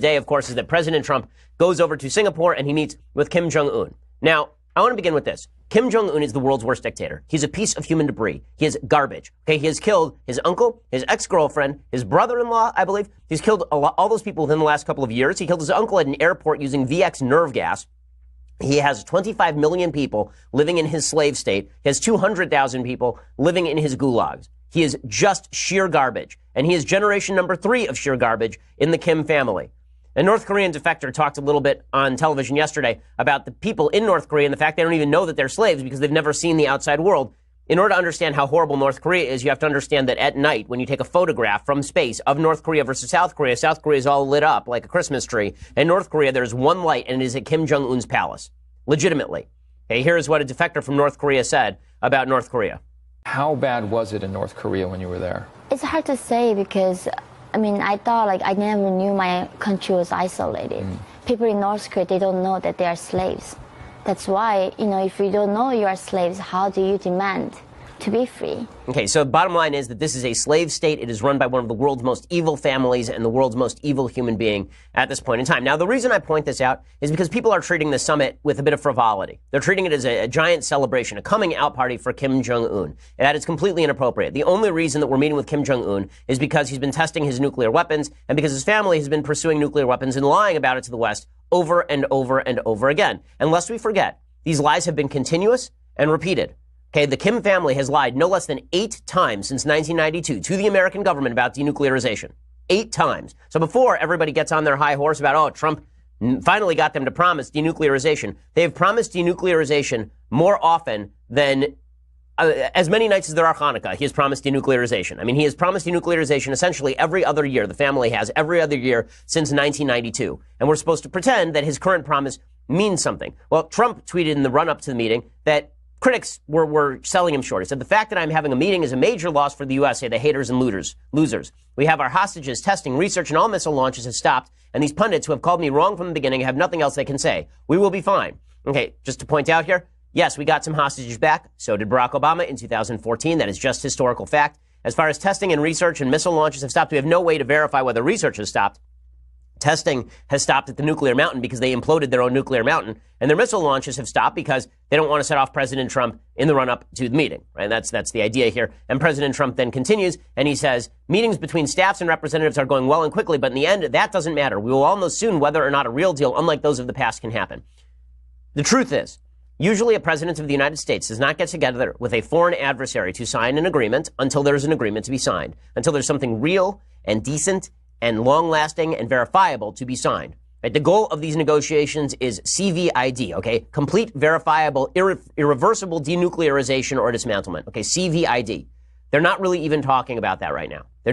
day, of course, is that President Trump goes over to Singapore and he meets with Kim Jong-un. Now, I want to begin with this. Kim Jong-un is the world's worst dictator. He's a piece of human debris. He is garbage. Okay, he has killed his uncle, his ex-girlfriend, his brother-in-law, I believe. He's killed all those people within the last couple of years. He killed his uncle at an airport using VX nerve gas. He has 25 million people living in his slave state. He has 200,000 people living in his gulags. He is just sheer garbage. And he is generation number 3 of sheer garbage in the Kim family. A North Korean defector talked a little bit on television yesterday about the people in North Korea and the fact they don't even know that they're slaves because they've never seen the outside world. In order to understand how horrible North Korea is, you have to understand that at night, when you take a photograph from space of North Korea versus South Korea is all lit up like a Christmas tree. In North Korea, there's one light, and it is at Kim Jong-un's palace. Legitimately. Okay, here's what a defector from North Korea said about North Korea. How bad was it in North Korea when you were there? It's hard to say because I thought I never knew my country was isolated. People in North Korea, they don't know that they are slaves. That's why, if you don't know you are slaves, how do you demand to be free? Okay, so bottom line is that this is a slave state. It is run by one of the world's most evil families and the world's most evil human being at this point in time. Now, the reason I point this out is because people are treating the summit with a bit of frivolity. They're treating it as a giant celebration, a coming out party for Kim Jong-un. And that is completely inappropriate. The only reason that we're meeting with Kim Jong-un is because he's been testing his nuclear weapons and because his family has been pursuing nuclear weapons and lying about it to the West over and over and over again. And lest we forget, these lies have been continuous and repeated. Okay, the Kim family has lied no less than 8 times since 1992 to the American government about denuclearization. 8 times. So before everybody gets on their high horse about, Trump finally got them to promise denuclearization, they have promised denuclearization more often than as many nights as there are Hanukkah. He has promised denuclearization. He has promised denuclearization essentially every other year. The family has every other year since 1992. And we're supposed to pretend that his current promise means something. Well, Trump tweeted in the run-up to the meeting that critics were selling him short. He said, the fact that I'm having a meeting is a major loss for the USA, the haters and losers. We have our hostages, testing, research, and all missile launches have stopped, and these pundits who have called me wrong from the beginning have nothing else they can say. We will be fine. Okay, just to point out here, yes, we got some hostages back. So did Barack Obama in 2014. That is just historical fact. As far as testing and research and missile launches have stopped, we have no way to verify whether research has stopped. Testing has stopped at the nuclear mountain because they imploded their own nuclear mountain, and their missile launches have stopped because they don't want to set off President Trump in the run-up to the meeting. Right? That's the idea here. And President Trump then continues, and he says, meetings between staffs and representatives are going well and quickly, but in the end, that doesn't matter. We will all know soon whether or not a real deal, unlike those of the past, can happen. The truth is, usually a president of the United States does not get together with a foreign adversary to sign an agreement until there's an agreement to be signed, until there's something real and decent and long-lasting and verifiable to be signed. Right? The goal of these negotiations is CVID, okay? Complete, verifiable, irreversible denuclearization or dismantlement, okay? CVID. They're not really even talking about that right now. They're not